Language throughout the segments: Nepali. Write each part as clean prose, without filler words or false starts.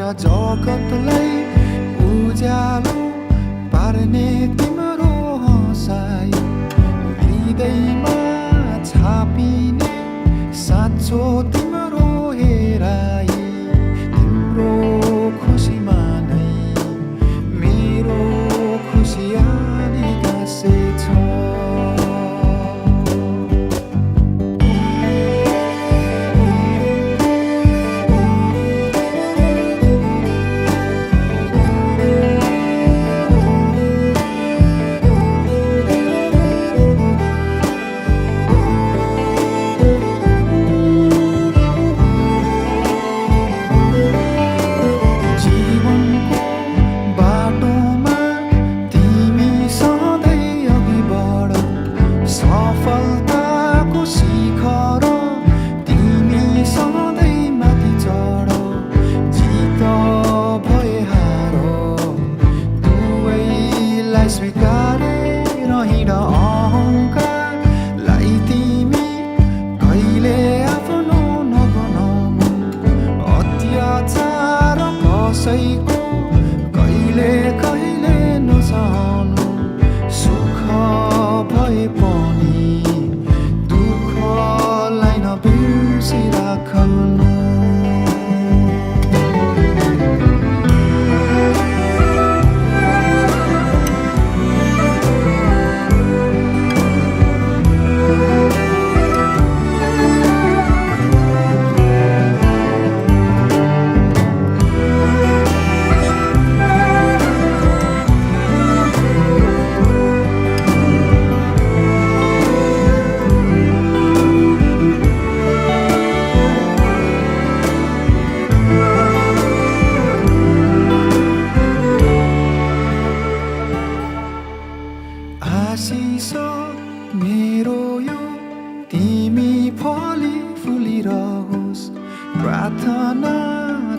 सारा जगतलाई उज्यालो पार्ने तिम्रो हँसाइ हृदयमा छापिने साँचो तिम्रो हेराइ तिम्रो खुसीमा नै मेरो खुसियाली गाँसेछ स्वीकारेर हिँड अहङ्कारलाई तिमी कहिले आफ्नो नबनाउनु अत्याचार कसैको कहिले कहिले नसहनु सुख भए पनि दुःखलाई नबिर्सिराख्नु आशिष मेरो यो तिमी फली फुलिरहोस् प्रार्थना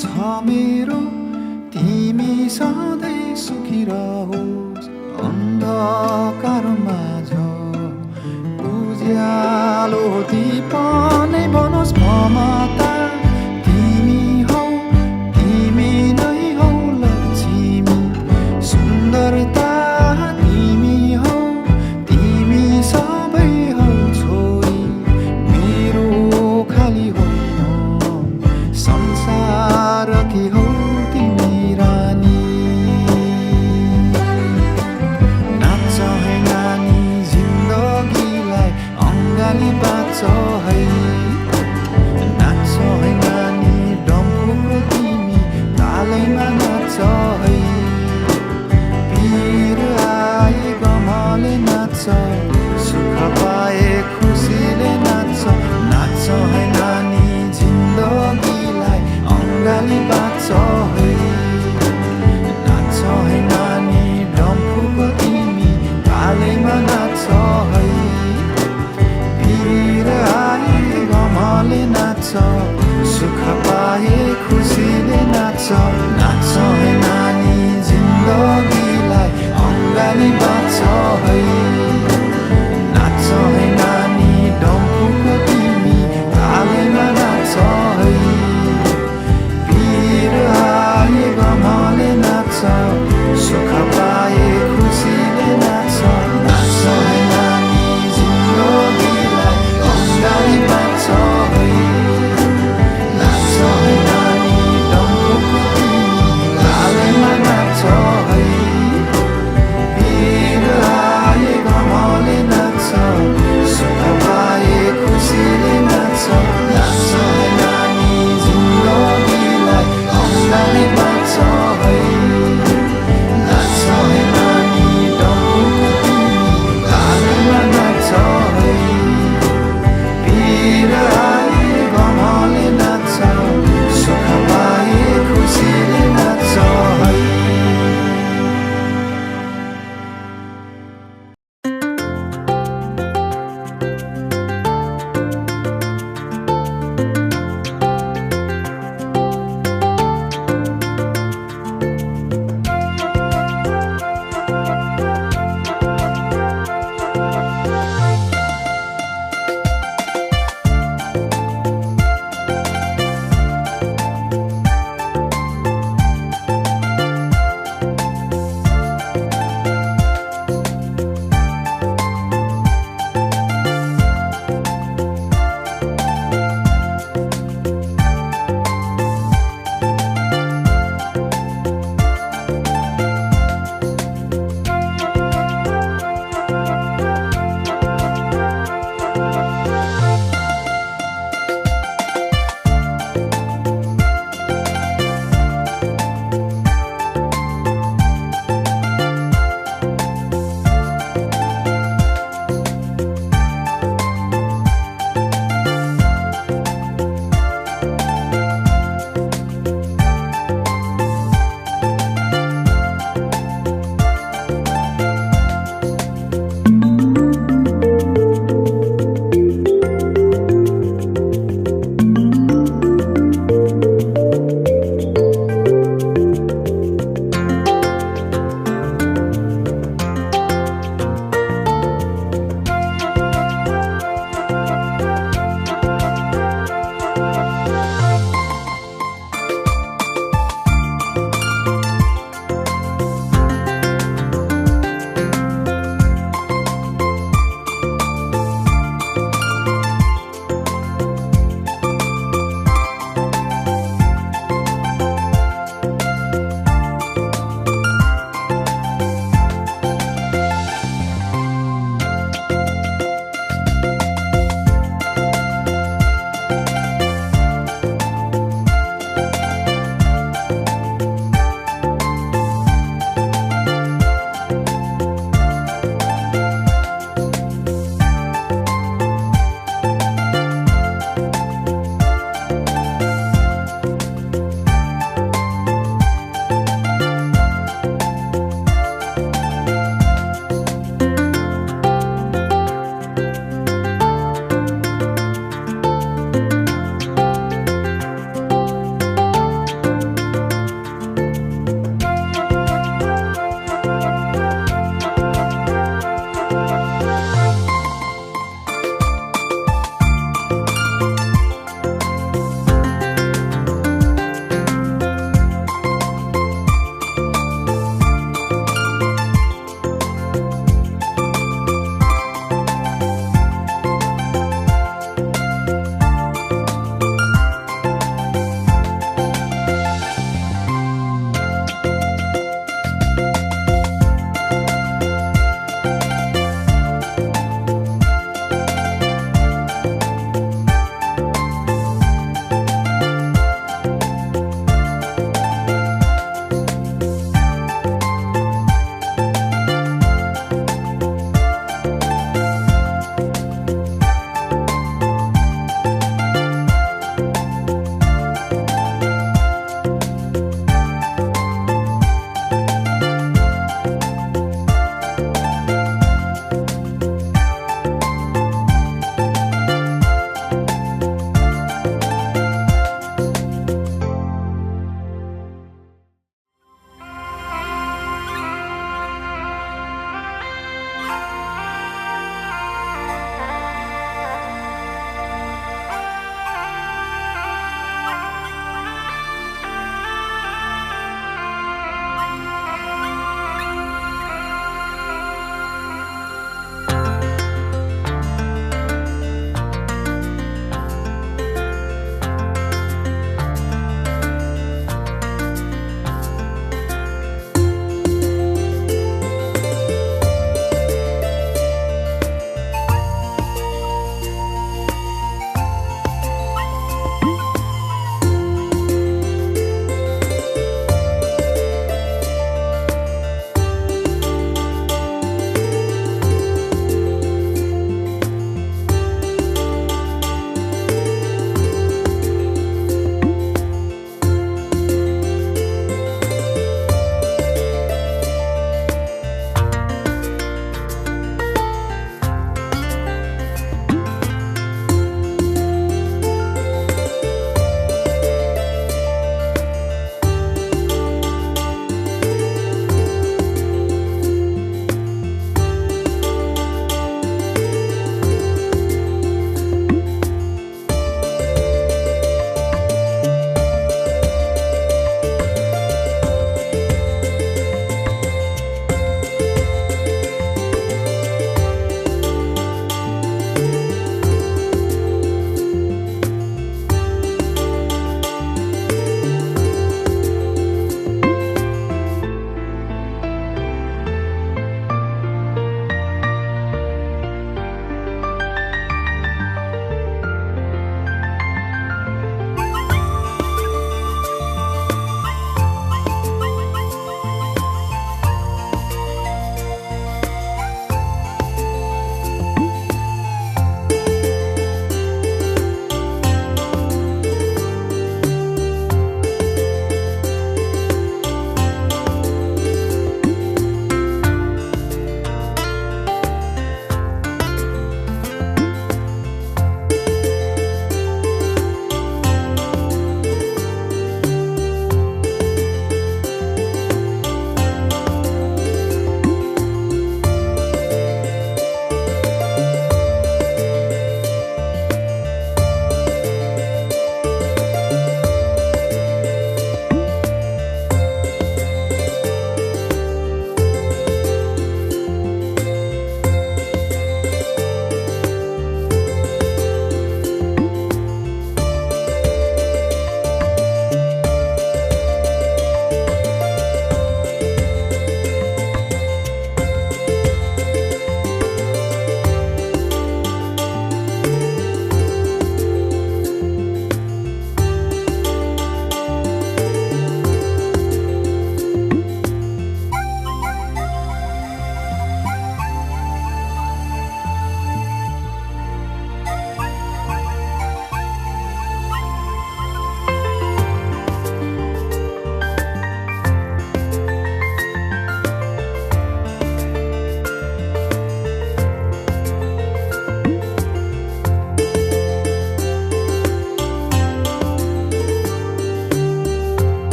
छ मेरो तिमी सधैँ सुखी रहोस् अन्धकारमाझ उज्यालो दीप नै बनोस् ममता तिमी हौ तिमी नै हौ लक्ष्मी सुन्दरता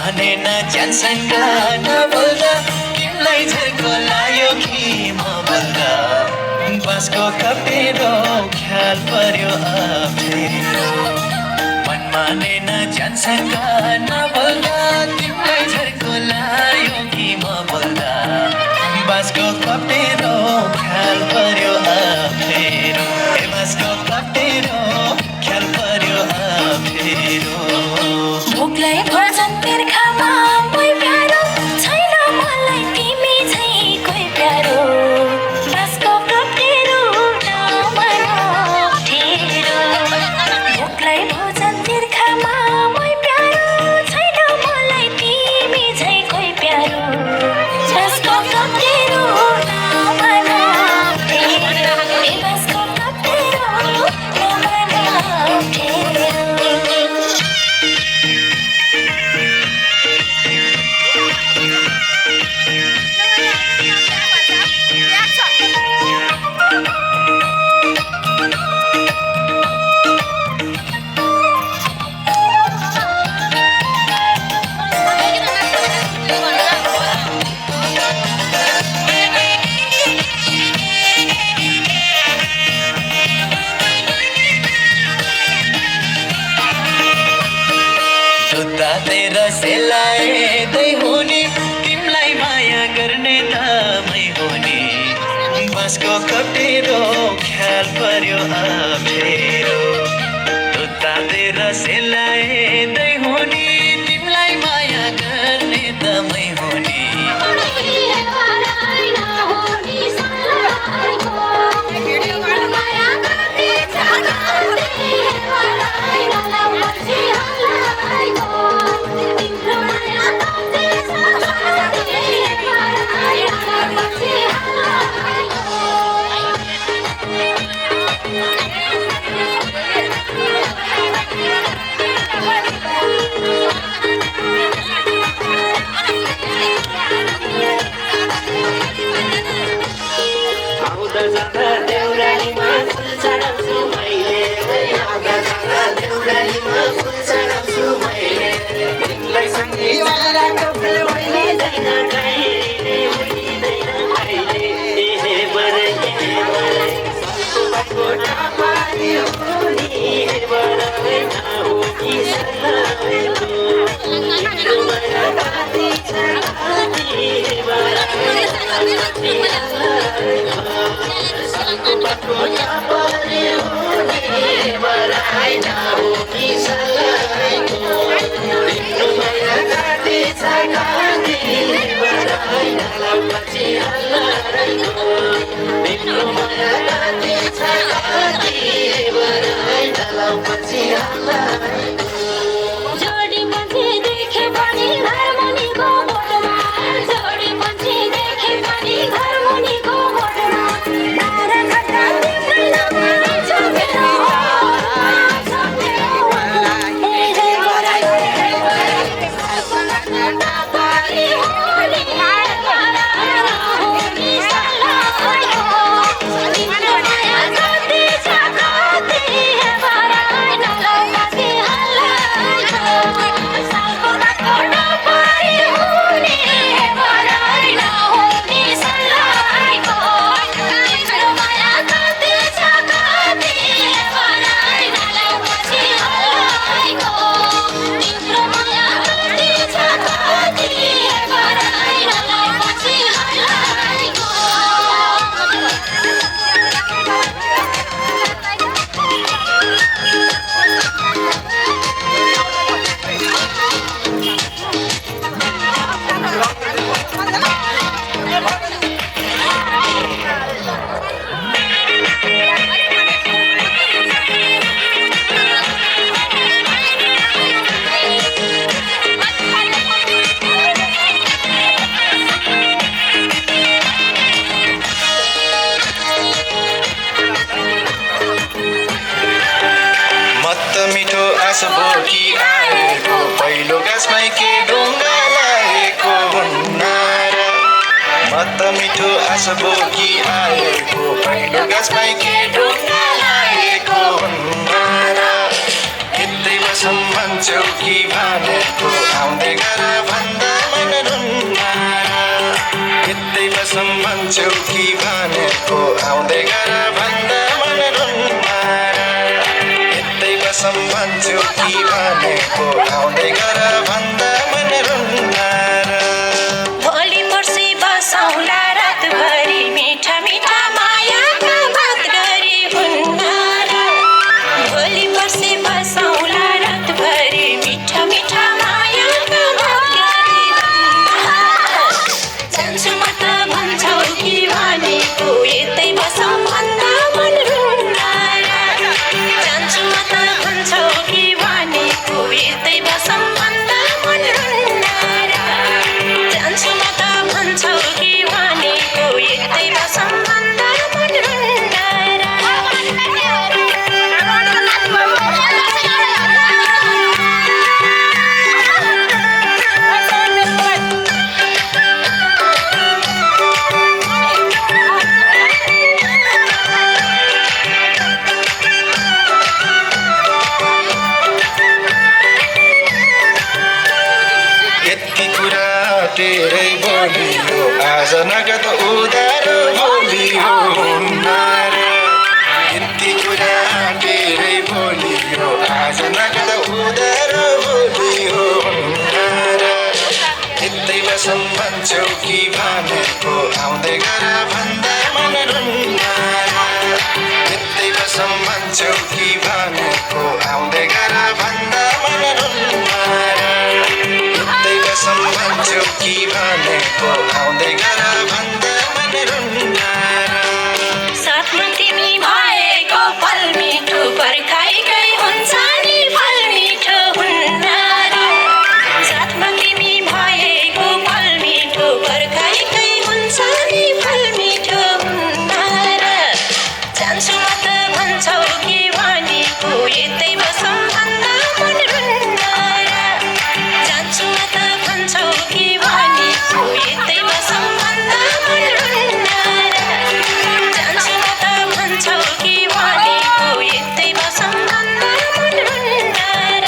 मानेन ज्यानसँग नबोल्दा तिमीलाई झर्को लाग्यो कि म बोल्दा बाँसको कप्टेरो ख्याल पर्यो अप्ठ्यारो मन मानेन ज्यानसँग नबोल्दा तिमीलाई झर्को लाग्यो कि म बोल्दा बाँसको कप्टेरो ख्याल पर्यो अप्ठ्यारो ए बाँसको कप्टेरो ख्याल पर्यो अप्ठ्यारो भोकलाई भर्छन् तिर्खामा कोही प्यारो छैन मलाई तिमी झै कोही प्यारो बाँसको कप्टेरो नमन अप्ठ्यारो भोकलाई भर्छन् तिर्खामा कोही प्यारो छैन मलाई तिमी झै कोही प्यारो बाँसको कप्टेरो नमन अप्ठ्यारो ए बाँसको कप्टेरो नमन अप्ठ्यारो तेरा सेलाएदै हुने तिमीलाई माया गर्ने त मै हुने बाँसको कप्टेरो ख्याल पर्यो अप्ठ्यारो तातेर सेलाएदै हुने तिमीलाई माया गर्ने त मै हुने जोडी मान्छे देखे पनि हार्मोनीको बोटमा जोडी मान्छे देखे पनि हार्मोनीको बोटमा तारा खट्टा तिम्रै नभने छोपेर बोकी आएको पहिलो गाँसमै के ढुङ्गा लागेको हुन्न र म त मिठो आशा बोकी आएको पहिलो गाँसमै के ढुङ्गा लागेको हुन्न र यतै बसम भन्छौ कि भनेको आउँदै गर भन्दा मन रुन्नार यतै बसौँ भन्छौ कि भनेको आउँदै गर भन्दा मन रुन्नार यतै बसौँ भन्छौ कि भनेको आउँदै गर भन्दा मन रुन्नार भोलि पर्सि बसौँला रातभरि मिठा मिठा मायाका बात गरी हुन्न र भोलि पर्सि बसौँला रातभरि मिठा मिठा मायाका बात गरी हुन्न जान्छु म त भन्छौ कि भनेको यतै बसौँ भन्दा मन रुन्न र जान्छु म त भन्छौ कि भनेको यतै बसौँ भन्दा मन रुन्न र जान्छु म त भन्छौ कि भनेको यतै बसौँ भन्दा मन रुन्न यति कुरा तेरै बोलियो आज नगद उधारो बोलियो हुन्न र यति कुरा तेरै बोलियो आज नगद उधारो बोलियो हुन्न र यतै बसौँ भन्छौ कि भनेको आउँदै गर भन्दा मन रुन्न र यतै बसौँ भन्छौ कि भनेको आउँदै गर भन्दा मन रुन्न र यतै बसौँ भन्छौ कि भनेको आउँदै गर भन्दा मन रुन्न र साथमा तिमी भएको फल मिठो पर्खाइकै हुन्छ नि फल मिठो हुन्न र साथमा तिमी भएको फल मिठो पर्खाइकै हुन्छ नि फल मिठो हुन्न र जान्छु म त भन्छौ कि भनेको यतै बसौँ भन्दा मन रुन्न र जान्छु म त भन्छौ कि भनेको यतै बसौँ भन्दा मन रुन्न र जान्छु म त भन्छौ कि भनेको यतै बसौँ भन्दा मन रुन्न र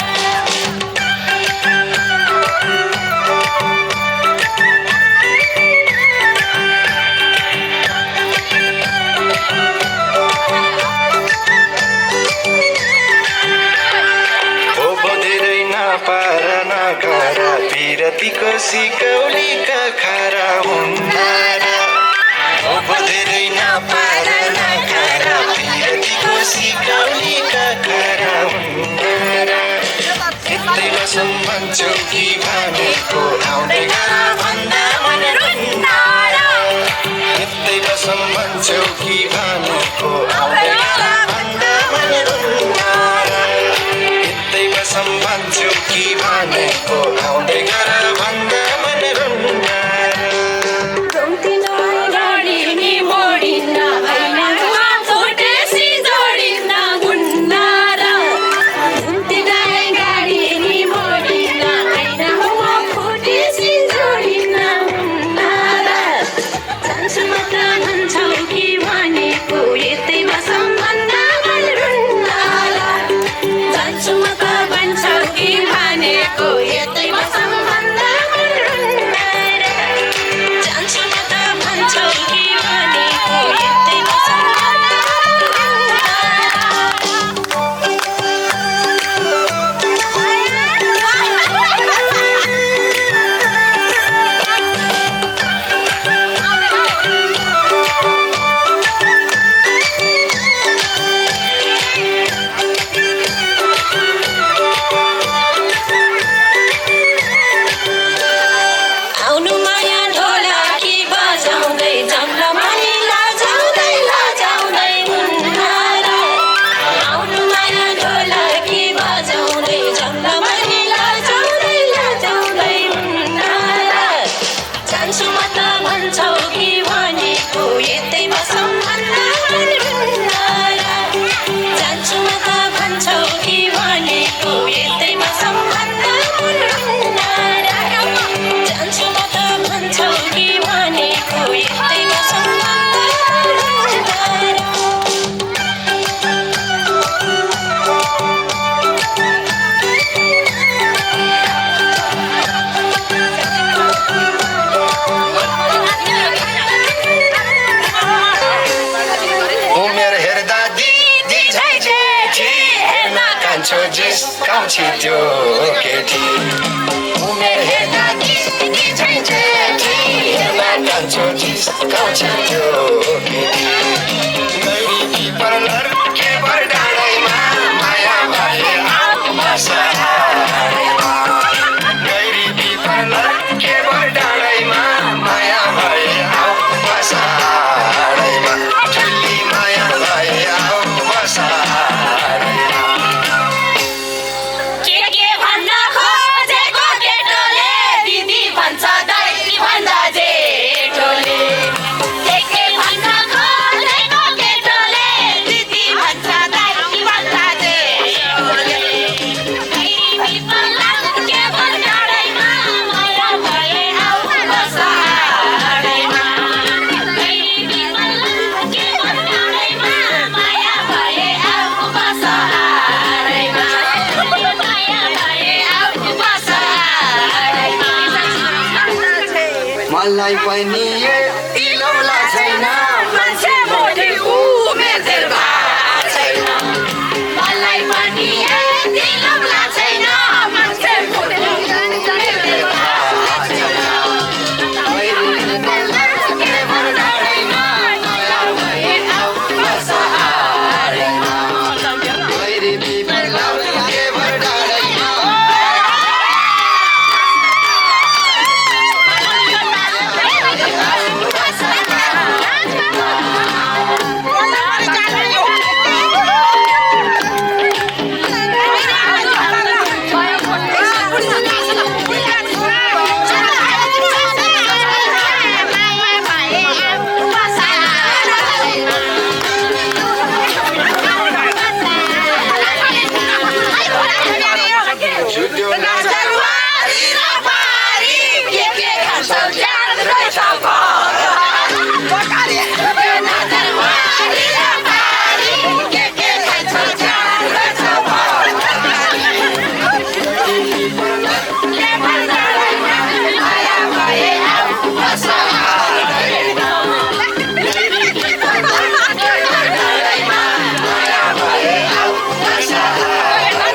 ओबो धेरै नपार नगर पिरतीको सिकौलीका खारा हुन्न र ओबो धेरै नपार नगर पिरतीको सिकौलीका खारा हुन्न र यतै बसौँ भन्छौ कि भनेको आउँदै गर भन्दा मन रुन्न र यतै बसौँ भन्छौ कि भनेको आउँदै गर भन्दा मन रुन्न र यतै बसौँ भन्छौ कि भनेको आउँदै गर भन्दा मन रुन्न र घुम्तिन गाडी नि मोडिन्न ऐनामा फुटेसी जोडिन्न हुन्न र घुम्तिन गाडी नि मोडिन्न ऐनामा फुटेसी जोडिन्न हुन्न र जान्छु म त भन्छौ कि भनेको यतै बसौँ भन्दा मन रुन्न र जान्छु म त भन्छौ कि भनेको यतै कान्छो जिस्काउँछि त्यो केटी उमेर हेर्दा झै जेठी हेर्दा कान्छो जिस्काउँछि त्यो केटी गैरी पिपलर केवर डाँडैमा माया भए आऊ बसाडैमा गैरी पिपलर केवर डाँडैमा माया भए आऊ बसाडैमा ठुली माया भए आऊ बसाडैमा के भन्न खोजेको केटोले दिदी भन्छ दाइ भन्दा जेठोले के भन्न खोजेको केटोले दिदी भन्छ दाइ भन्दा जेठोले गैरी पिपलर केवर डाँडैमा माया भए आऊ बसाडैमा गैरी पिपलर केवर डाँडैमा माया भए आऊ बसाडैमा माया भए आऊ बसाडैमा मलाई पनि यति लौला छैन मान्छे भोलि उमेर भएको छैन मलाई पनि यति लौला छैन मान्छे भोलि उमेर भएको छैन केवर डाँडैमा माया भए आऊ बसाडैमा गैरी पिपलर केवर डाँडैमा जुड्यो नजरवारी र पारी के खान्छ ज्यान रहेछ भर नजरवारी र पारी के खान्छ ज्यान रहेछ भर केवर डाँडैमा माया भए आऊ बसाडैमा गैरी पिपलर केवर डाँडैमा माया भए आऊ बसाडैमा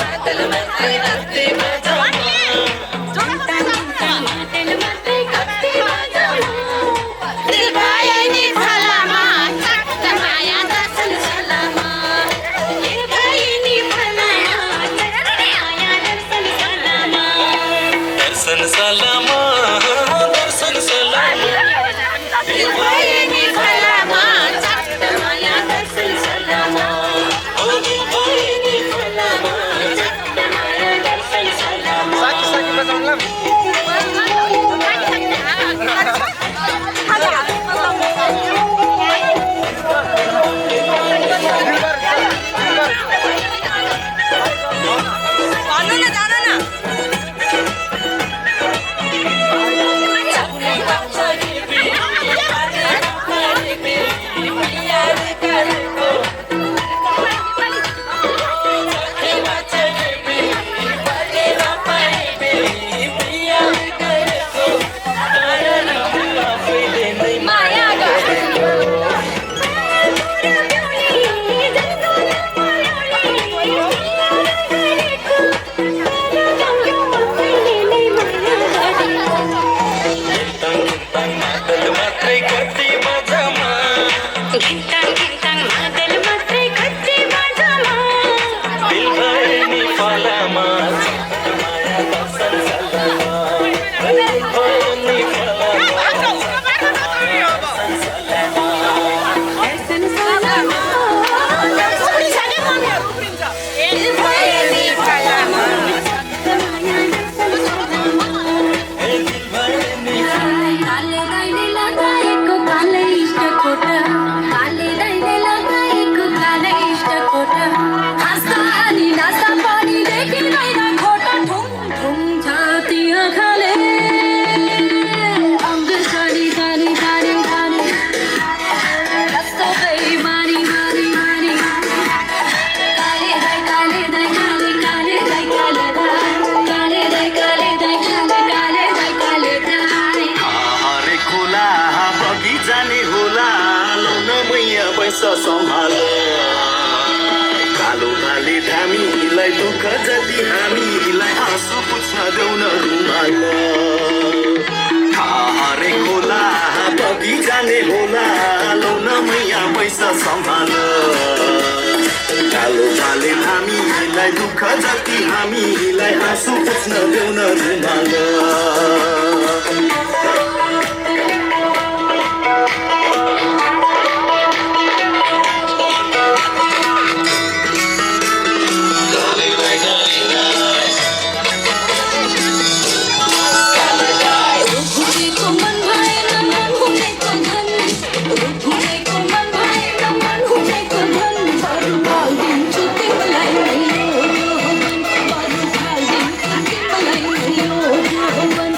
मादल मात्रै कति बजामा मादल मात्रै कति बजामा दिल भयो नि फलामा चट्ट माया दर्शन सलामा दिल भयो नि फलामा चट्ट माया दर्शन सलामा दर्शन सलामा दर्शन सलामा दिल भयो नि फलामा चट्ट माया दर्शन सलामा ओ दिल भयो नि फलामा चट्ट माया दर्शन सलामा भन्नु न जान न माया गरेको पुरा ब्याउली जङ्गल पलाउली गरेको मैले नै माया गरेको मादल मात्रै कति बजामा घिन्ताङ घिन्ताङ मादल मात्रै कति बजामा दिल भयो नि फलामा चट्ट माया दर्शन सलामा दिल भयो नि फलामा दर्शन सलामा दिल भयो नि फलामा माया दर्शन सलामा दिल भयो नि काले दाइले लगाएको काले इष्टकोट काले दाइले लगाएको काले इष्टकोट हाँस्दा अनि नास्दा पनि देखिँदैन खोट ठुङ ठुङ छाती आँखाले अङ्गसरी तारी तारी तारी कस्तो बेइमानी मानी मानी काले दाइ काले दाइ काले काले दाइ काले दाइ काले दाइ काले दाइ काले काले दाइ काले दाइ हरे खोला बगिजाने होला लौन मैया बैस सम्हाल कालो भाले धामीलाई दुःख जति हामीलाई आँसु पुछ्न देउन रुमाल हरे खोला बगिजाने होला लौन मैया बैस सम्हाल कालो भाले धामीलाई दुःख जति हामीलाई आँसु पुछ्न देउन रुमाल भुलेको मन भएन मन हुनेको धन भुलेको मन भएन मन हुनेको धन बरु हालिदिन्छु तिमीलाई मेरो यौवन बरु हालिदिन्छु तिमीलाई मेरो यौवन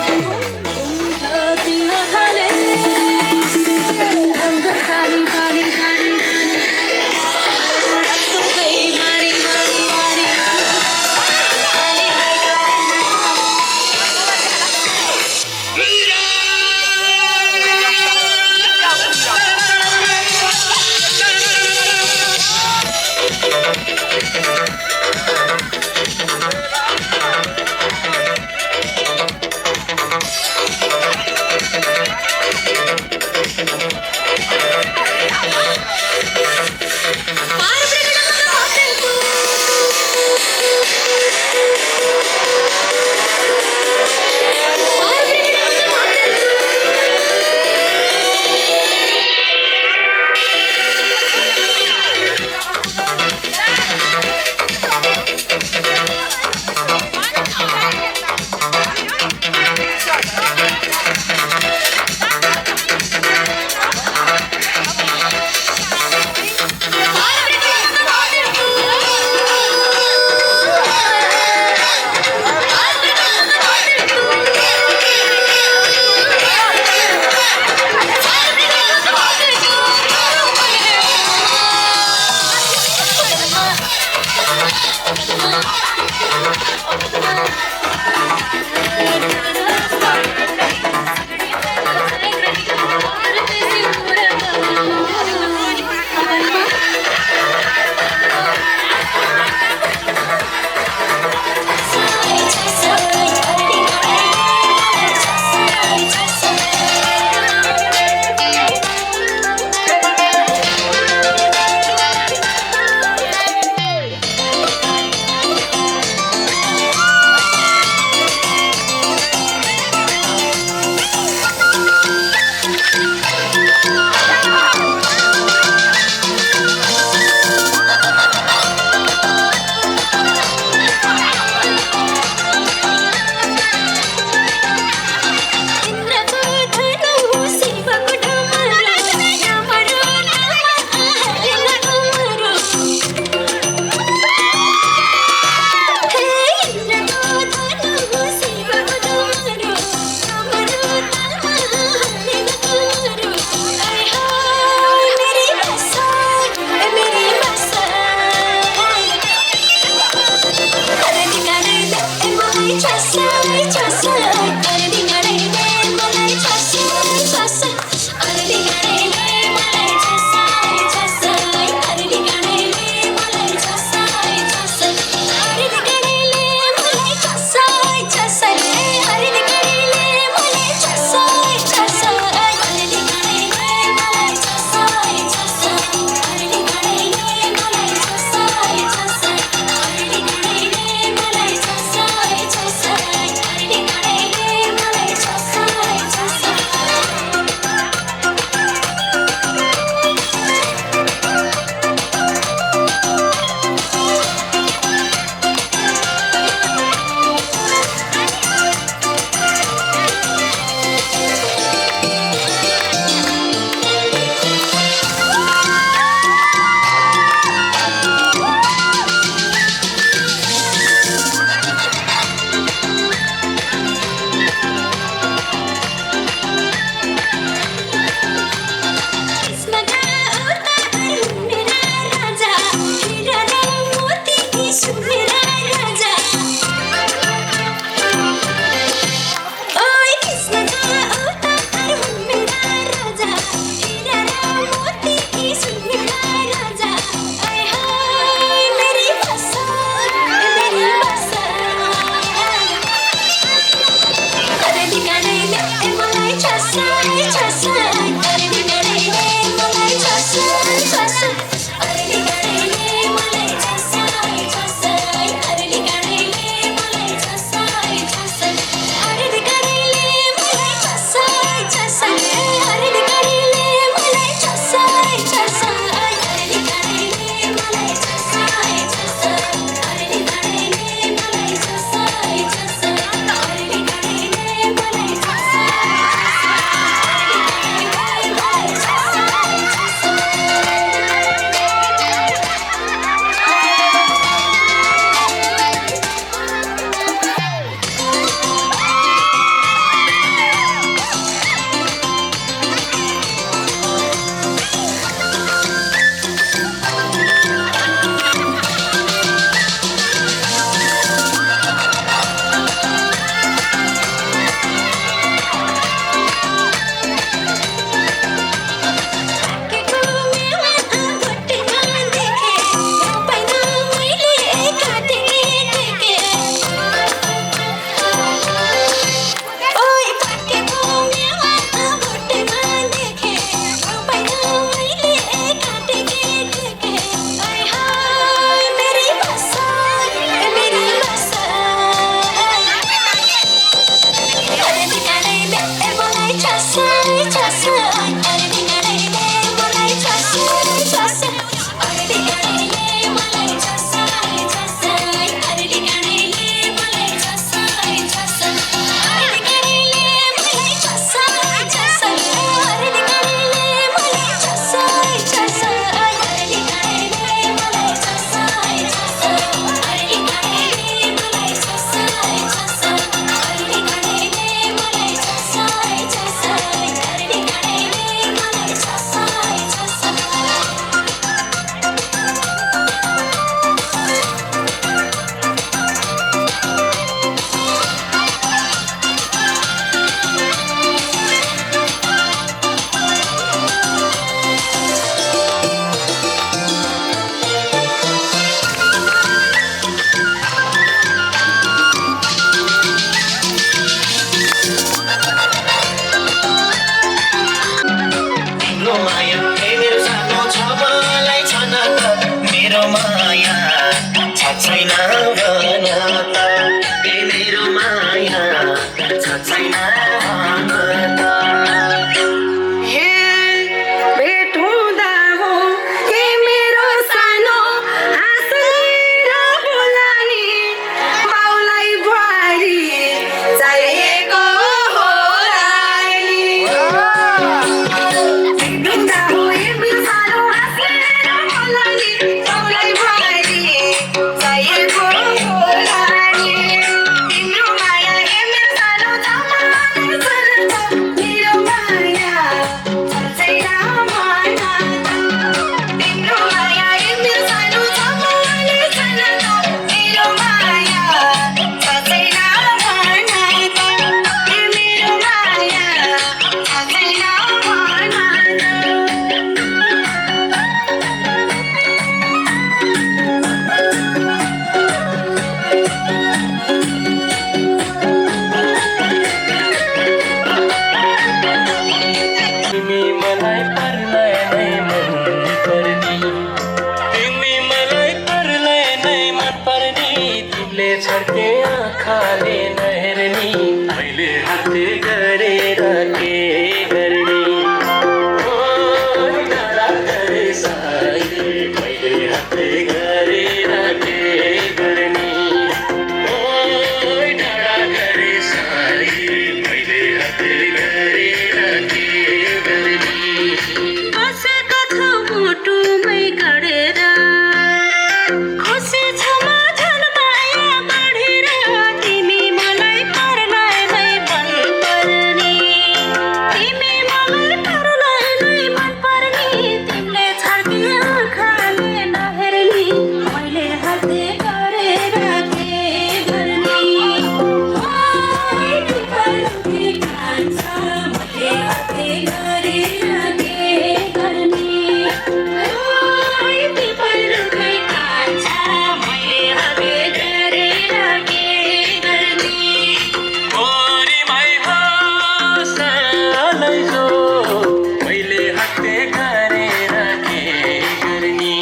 नाता ए मेरो माया छ छैन भन्दा हे भेट हुँदा हो के मेरो सानो हाँसेर होला नि बाउलाई बुहारी चाहिएको होला नि भेट हुँदा हो के मेरो सानो हाँसेर होला नि बाउलाई बुहारी चाहिएको होला नि तिम्रो माया हे मेरो सानो जमाना छ मेरो माया छ छैन भन्न तिम्रो माया हे मेरो सानो जमाना छ मेरो माया छ छैन भन्न हे मेरो माया छ छैन भन्न तिमी मलाई पर्लाई नै मन पर्ने तिमी मलाई पर्लाई नै मन पर्ने तिमीले छड्के आँखाले नहेर्ने मैले हाते गरेर के गर्ने ओ डाँडा गरे साथी मैले हाते गरेर के गर्ने ओ डाँडा गरे साथी मैले हाते गरेर के गर्ने बसेको छु मुटुमै गढेर खुसी छु म झन् माया बढेर तिमी मलाई पर्लाई नै मन पर्ने तिमी मलाई पर्लाई नै मन पर्ने तिमीले छड्के आँखाले नहेर्ने मैले हाते गरेर के गर्ने तिमीले कान्छ मैले हाते गरेर के गर्ने तिमीले कान्छ मैले हाते गरेर के गर्ने मोरी माई भाषालाई जो मैले हाते गरेर के गर्ने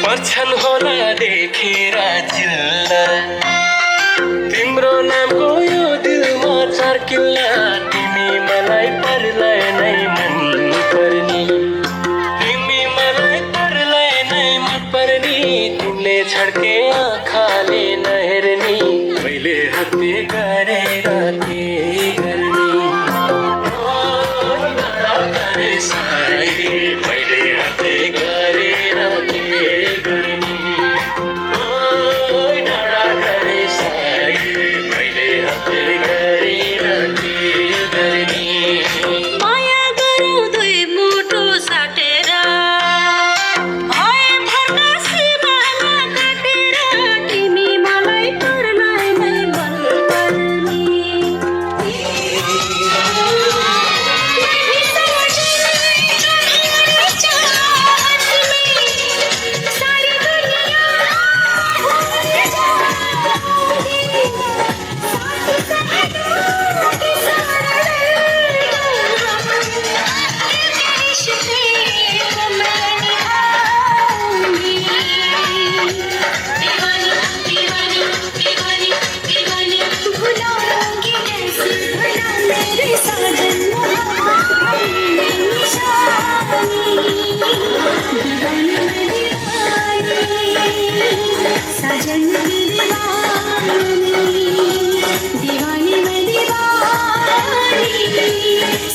पर्छन् होला देखेर जिल्ला तिम्रो नामको यो दिलमा चर्किल्ला तिमी मलाई पर्लाई नै मन पर्ने तिमी मलाई पर्लाई नै मन पर्ने तिमीले छड्के आँखाले नहेर्ने मैले हाते गरेर के गर्ने ओ डाँडा गरे साथी मैले हाते गरेर के गर्ने ओ डाँडा गरे साथी मैले हाते गरेर के गर्ने माया गरौँ दुई मुटु साटेर भए भर्ना सिमाना काटेर तिमी मलाई पर्लाई नै मन पर्ने साजन की दीवानी मैं दीवानी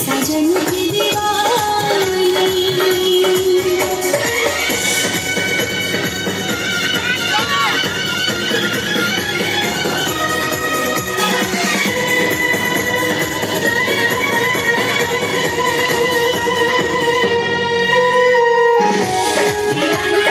साजन की दीवानी दीवानी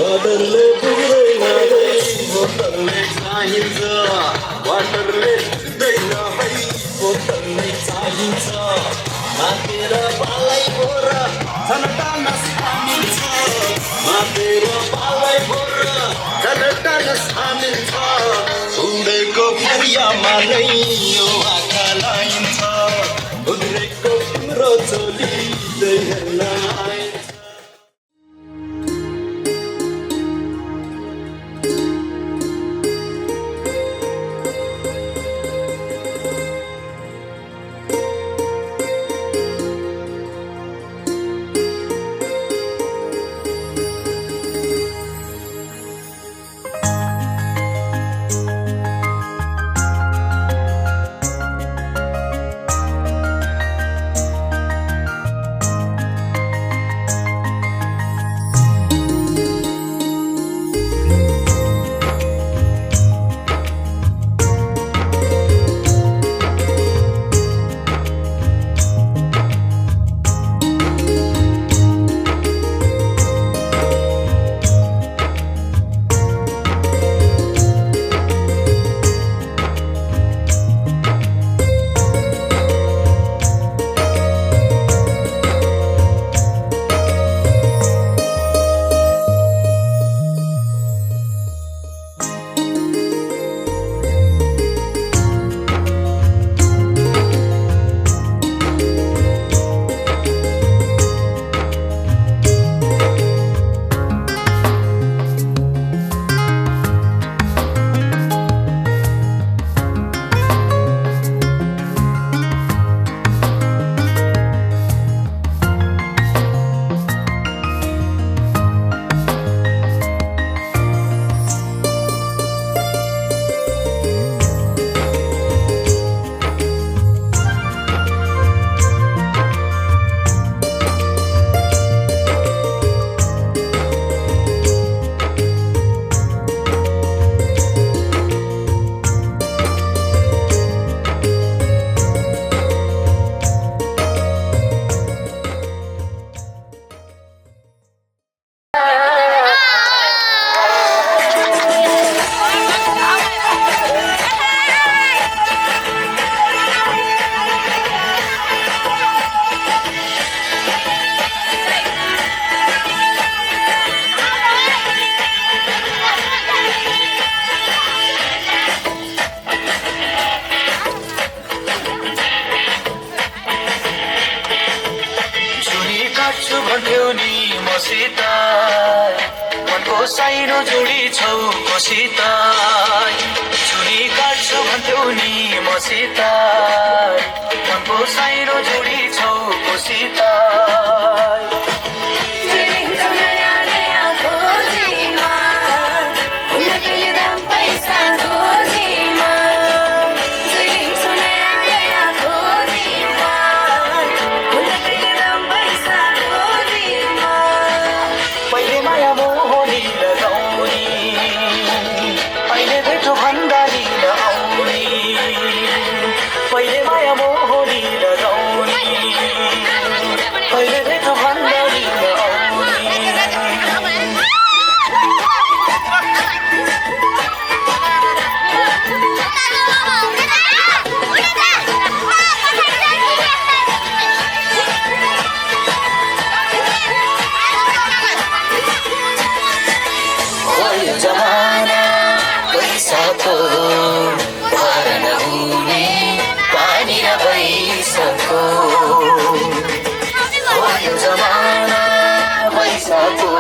वाटरले पुग्दैन बोतलले चाहिन्छ वाटरले पुग्दैन है बोतलले चाहिन्छ मातेर पालै बोर झनटान सामिल छ मातेर पालै बोर झनटान सामिल छ उडेको फरियामा नै यो आँखा लाइन्छ उडेको तिम्रो चोली हेर्न आइन्छ भन्थ्यौ नि मसित मनको साइनो जोडी छौ मसित छुरी काट्छु भन्थ्यौ नि मसित मनको साइनो जोडी छौ मसित जमाना पैसाको